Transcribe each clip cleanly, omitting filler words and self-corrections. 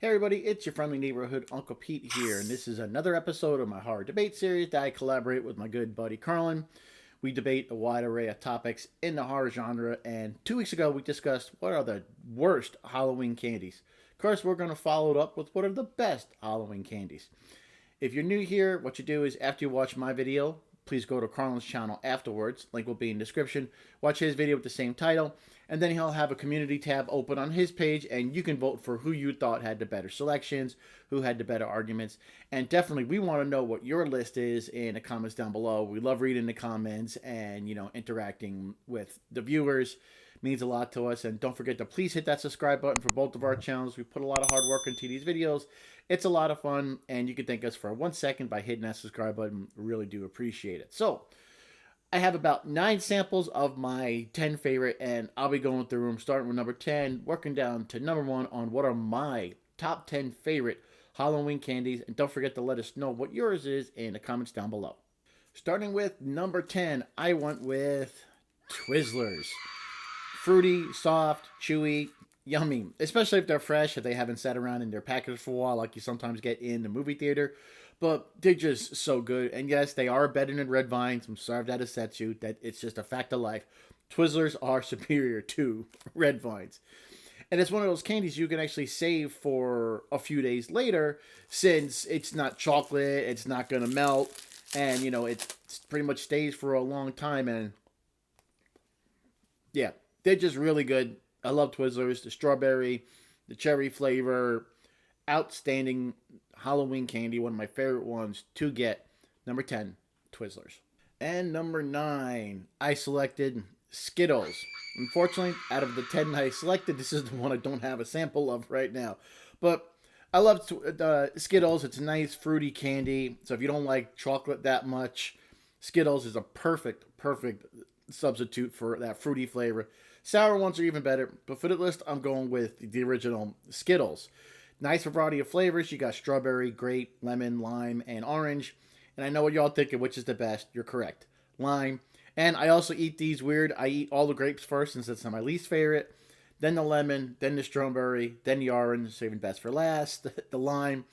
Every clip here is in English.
Hey everybody, it's your friendly neighborhood Uncle Pete here, and this is another episode of my horror debate series that I collaborate with my good buddy Carlin. We debate a wide array of topics in the horror genre, and 2 weeks ago we discussed what are the worst Halloween candies. Of course, we're going to follow it up with what are the best Halloween candies. If you're new here, what you do is after you watch my video, please go to Carlin's channel afterwards. Link will be in the description. Watch his video with the same title, and then he'll have a community tab open on his page, and you can vote for who you thought had the better selections, who had the better arguments. And definitely, we want to know what your list is in the comments down below. We love reading the comments and interacting with the viewers. Means a lot to us. And don't forget to please hit that subscribe button for both of our channels. We put a lot of hard work into these videos. It's a lot of fun, and you can thank us for 1 second by hitting that subscribe button. We really do appreciate it. So I have about 9 samples of my 10 favorite, and I'll be going through them, starting with number 10, working down to number 1 on what are my top 10 favorite Halloween candies. And don't forget to let us know what yours is in the comments down below. Starting with number 10, I went with Twizzlers. Fruity, soft, chewy, yummy. Especially if they're fresh, if they haven't sat around in their package for a while, like you sometimes get in the movie theater. But they're just so good. And yes, they are better than Red Vines. I'm sorry if that upsets you. That it's just a fact of life. Twizzlers are superior to Red Vines. And it's one of those candies you can actually save for a few days later, since it's not chocolate, it's not going to melt, and it pretty much stays for a long time. And yeah, they're just really good. I love Twizzlers. The strawberry, the cherry flavor, outstanding Halloween candy. One of my favorite ones to get. Number 10, Twizzlers. And number 9, I selected Skittles. Unfortunately, out of the 10 I selected, this is the one I don't have a sample of right now. But I love Skittles. It's a nice fruity candy. So if you don't like chocolate that much, Skittles is a perfect substitute for that fruity flavor. Sour ones are even better, but for the list, I'm going with the original Skittles. Nice variety of flavors. You got strawberry, grape, lemon, lime, and orange. And I know what y'all thinking, which is the best. You're correct. Lime. And I also eat these weird. I eat all the grapes first, since it's my least favorite. Then the lemon, then the strawberry, then the orange, saving best for last. The lime.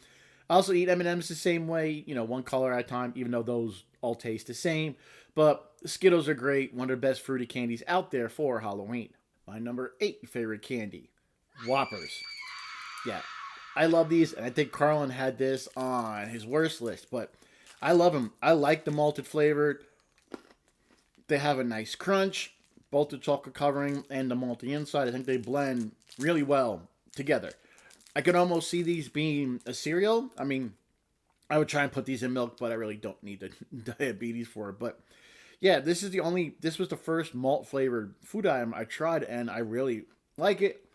I also eat M&Ms the same way, one color at a time, even though those all taste the same. But Skittles are great, one of the best fruity candies out there for Halloween. My number 8 favorite candy, Whoppers. Yeah, I love these, and I think Carlin had this on his worst list, but I love them. I like the malted flavor. They have a nice crunch, both the chocolate covering and the malty inside. I think they blend really well together. I could almost see these being a cereal. I mean, I would try and put these in milk, but I really don't need the diabetes for it. But yeah, this was the first malt flavored food item I tried, and I really like it.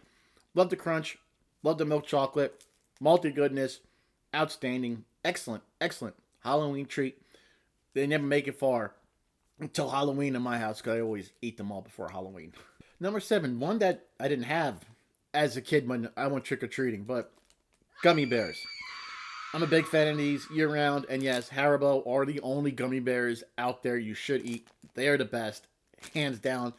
Love the crunch, love the milk chocolate, malty goodness, outstanding, excellent Halloween treat. They never make it far until Halloween in my house, because I always eat them all before Halloween. Number 7, one that I didn't have as a kid when I went trick or treating, but gummy bears. I'm a big fan of these year round, and yes, Haribo are the only gummy bears out there you should eat. They are the best, hands down.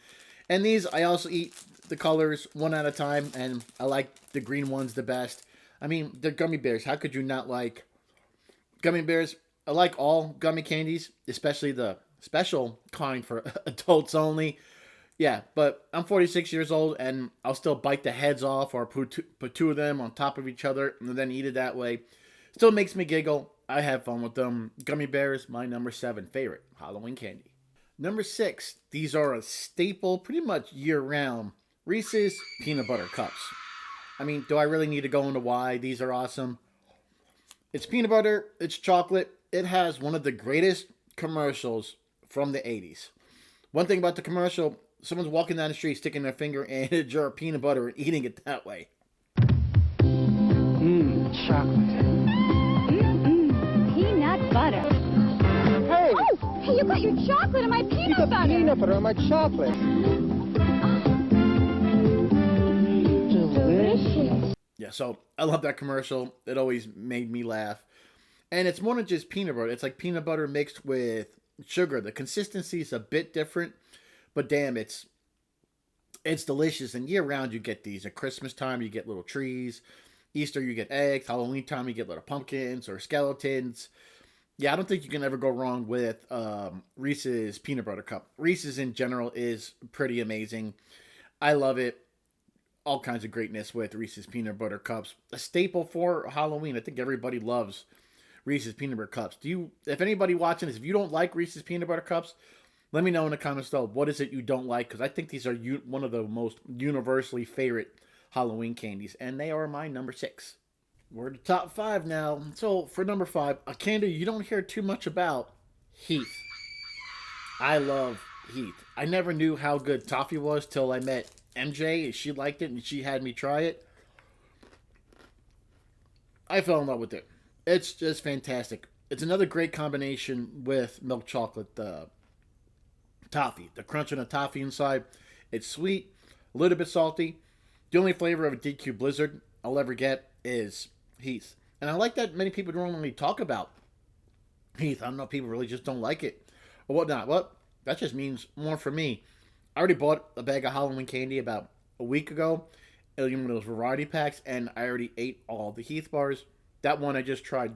And these, I also eat the colors one at a time, and I like the green ones the best. I mean, they're gummy bears. How could you not like gummy bears? I like all gummy candies, especially the special kind for adults only. Yeah, but I'm 46 years old, and I'll still bite the heads off or put two of them on top of each other and then eat it that way. Still makes me giggle. I have fun with them. Gummy bears, my number 7 favorite Halloween candy. Number 6, these are a staple pretty much year round. Reese's Peanut Butter Cups. I mean, do I really need to go into why these are awesome? It's peanut butter, it's chocolate. It has one of the greatest commercials from the 80s. One thing about the commercial, someone's walking down the street sticking their finger in a jar of peanut butter and eating it that way. Chocolate. Peanut butter. Hey! Oh, hey, you got your chocolate and my You peanut got butter. peanut butter on my chocolate. Delicious. Yeah, so I love that commercial. It always made me laugh. And it's more than just peanut butter. It's like peanut butter mixed with sugar. The consistency is a bit different, but damn, it's delicious. And year round, you get these. At Christmas time, you get little trees. Easter, you get eggs. Halloween time, you get little pumpkins or skeletons. Yeah, I don't think you can ever go wrong with Reese's Peanut Butter Cup. Reese's in general is pretty amazing. I love it. All kinds of greatness with Reese's Peanut Butter Cups. A staple for Halloween. I think everybody loves Reese's Peanut Butter Cups. If anybody watching this, if you don't like Reese's Peanut Butter Cups, let me know in the comments below. What is it you don't like? Because I think these are one of the most universally favorite Halloween candies. And they are my number 6. We're to top 5 now. So for number 5, a candy you don't hear too much about, Heath. I love Heath. I never knew how good toffee was till I met MJ. She liked it and she had me try it. I fell in love with it. It's just fantastic. It's another great combination with milk chocolate toffee. The crunch on the toffee inside. It's sweet, a little bit salty. The only flavor of a DQ Blizzard I'll ever get is Heath. And I like that many people don't really talk about Heath. I don't know, people really just don't like it or whatnot. Well, that just means more for me. I already bought a bag of Halloween candy about a week ago. In those variety packs, and I already ate all the Heath bars. That one I just tried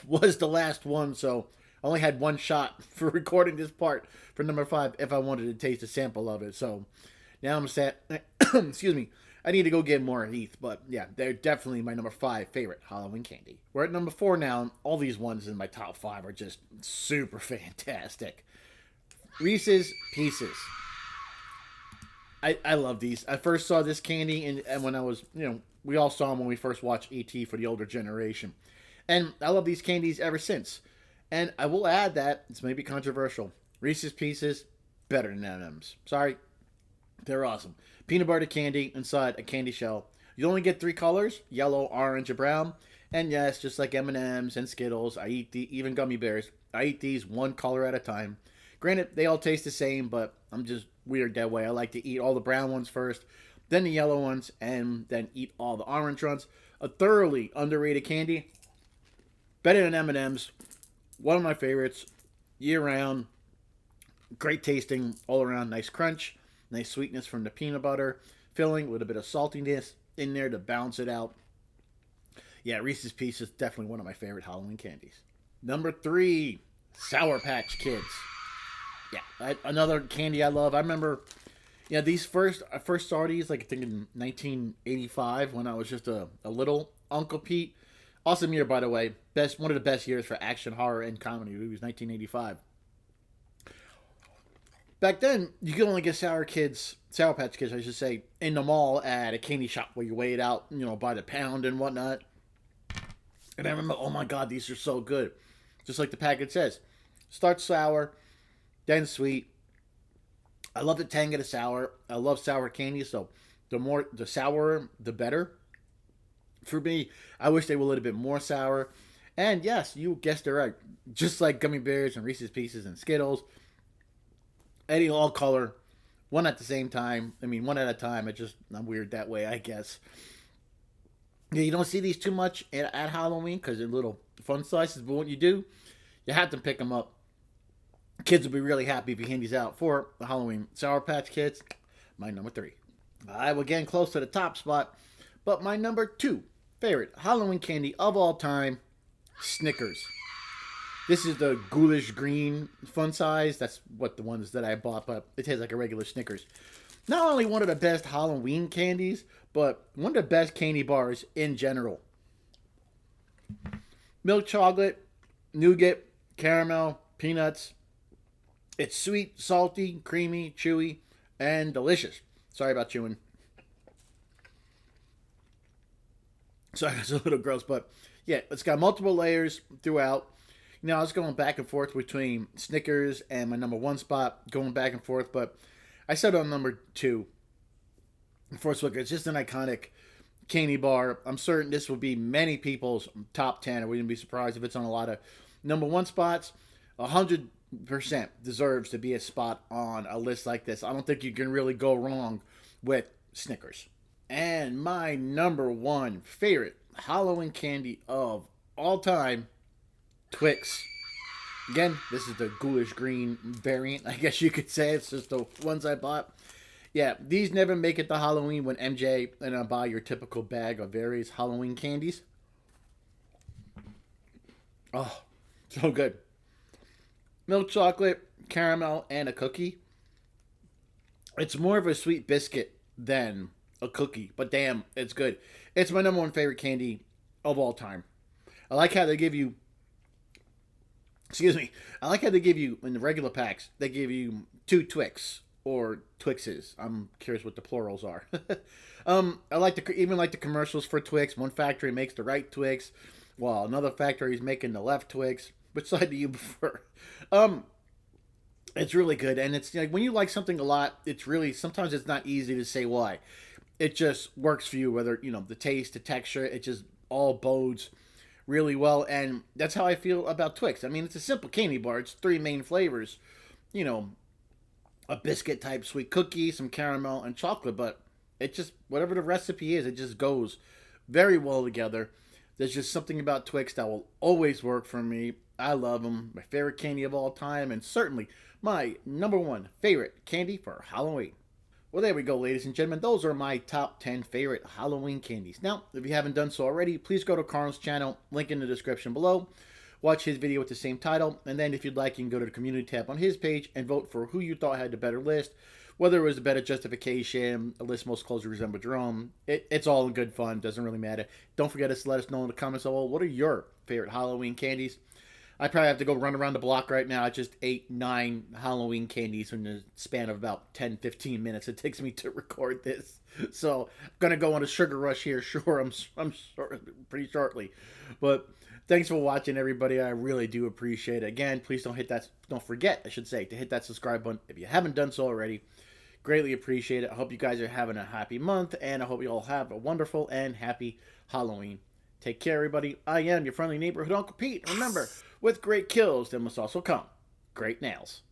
was the last one, so I only had one shot for recording this part for number 5 if I wanted to taste a sample of it. So now I'm set. Excuse me. I need to go get more Heath, but yeah, they're definitely my number 5 favorite Halloween candy. We're at number 4 now. All these ones in my top 5 are just super fantastic. Reese's Pieces. I love these. I first saw this candy and when I was, we all saw them when we first watched E.T. for the older generation. And I love these candies ever since. And I will add that, it's maybe controversial, Reese's Pieces, better than M&M's. Sorry, they're awesome. Peanut butter candy inside a candy shell. You only get 3 colors, yellow, orange, and brown. And yes, just like M&M's and Skittles, I eat even gummy bears. I eat these one color at a time. Granted, they all taste the same, but I'm just weird that way. I like to eat all the brown ones first, then the yellow ones, and then eat all the orange ones. A thoroughly underrated candy. Better than M&M's. One of my favorites. Year-round. Great tasting. All around. Nice crunch. Nice sweetness from the peanut butter. Filling. A little bit of saltiness in there to balance it out. Yeah, Reese's Pieces. Definitely one of my favorite Halloween candies. Number 3. Sour Patch Kids. Yeah, another candy I love. I remember, I first saw these, like, I think in 1985 when I was just a little Uncle Pete. Awesome year, by the way. One of the best years for action, horror, and comedy. It was 1985. Back then, you could only get Sour Patch Kids, I should say, in the mall at a candy shop where you weigh it out, by the pound and whatnot. And I remember, oh my God, these are so good. Just like the package says. Start sour, then sweet. I love the tang of the sour. I love sour candy, so the sourer, the better. For me, I wish they were a little bit more sour. And yes, you guessed it right. Just like gummy bears and Reese's Pieces and Skittles. Any all color, one at the same time. I mean, one at a time. I'm weird that way, I guess. Yeah, you don't see these too much at Halloween because they're little fun slices. But when you do, you have to pick them up. Kids will be really happy if you hand these out for Halloween. Sour Patch Kids, my number 3. We're getting close to the top spot, but my number 2 favorite Halloween candy of all time, Snickers. This is the ghoulish green fun size. That's what the ones that I bought, but it tastes like a regular Snickers. Not only one of the best Halloween candies, but one of the best candy bars in general. Milk chocolate, nougat, caramel, peanuts. It's sweet, salty, creamy, chewy, and delicious. Sorry about chewing. Sorry, it's a little gross, but yeah, it's got multiple layers throughout. I was going back and forth between Snickers and my number 1 spot, going back and forth, but I settled on number 2. First look, it's just an iconic candy bar. I'm certain this will be many people's top 10. I wouldn't be surprised if it's on a lot of number 1 spots. 100% deserves to be a spot on a list like this. I don't think you can really go wrong with Snickers. And my number 1 favorite Halloween candy of all time, Twix. Again, this is the ghoulish green variant, I guess you could say. It's just the ones I bought. Yeah, these never make it to Halloween when MJ and I buy your typical bag of various Halloween candies. Oh, so good. Milk chocolate, caramel, and a cookie. It's more of a sweet biscuit than a cookie, but damn, it's good. It's my number one favorite candy of all time. I like how they give you, excuse me, I like how they give you, in the regular packs, they give you two Twix or Twixes. I'm curious what the plurals are. I like even like the commercials for Twix. One factory makes the right Twix, while another factory is making the left Twix. Which side do you prefer? Um, it's really good, and it's like when you like something a lot, it's really sometimes it's not easy to say why. It just works for you, whether the taste, the texture, it just all bodes really well, and that's how I feel about Twix. I mean, it's a simple candy bar. It's three main flavors, you know, a biscuit type sweet cookie, some caramel, and chocolate. But it just whatever the recipe is, it just goes very well together. There's just something about Twix that will always work for me. I love them. My favorite candy of all time, and certainly my number one favorite candy for Halloween. Well, there we go, ladies and gentlemen. Those are my top 10 favorite Halloween candies. Now, if you haven't done so already, please go to Carl's channel, link in the description below. Watch his video with the same title, and then if you'd like, you can go to the community tab on his page and vote for who you thought had the better list, whether it was a better justification, a list most closely resembled your own. It's all in good fun, doesn't really matter. Don't forget to let us know in the comments below, what are your favorite Halloween candies? I probably have to go run around the block right now. I just ate 9 Halloween candies in the span of about 10-15 minutes it takes me to record this. So I'm going to go on a sugar rush here. Sure, I'm sure, pretty shortly. But thanks for watching, everybody. I really do appreciate it. Again, please don't forget, I should say, to hit that subscribe button if you haven't done so already. Greatly appreciate it. I hope you guys are having a happy month, and I hope you all have a wonderful and happy Halloween. Take care, everybody. I am your friendly neighborhood Uncle Pete. Remember, with great kills, there must also come great nails.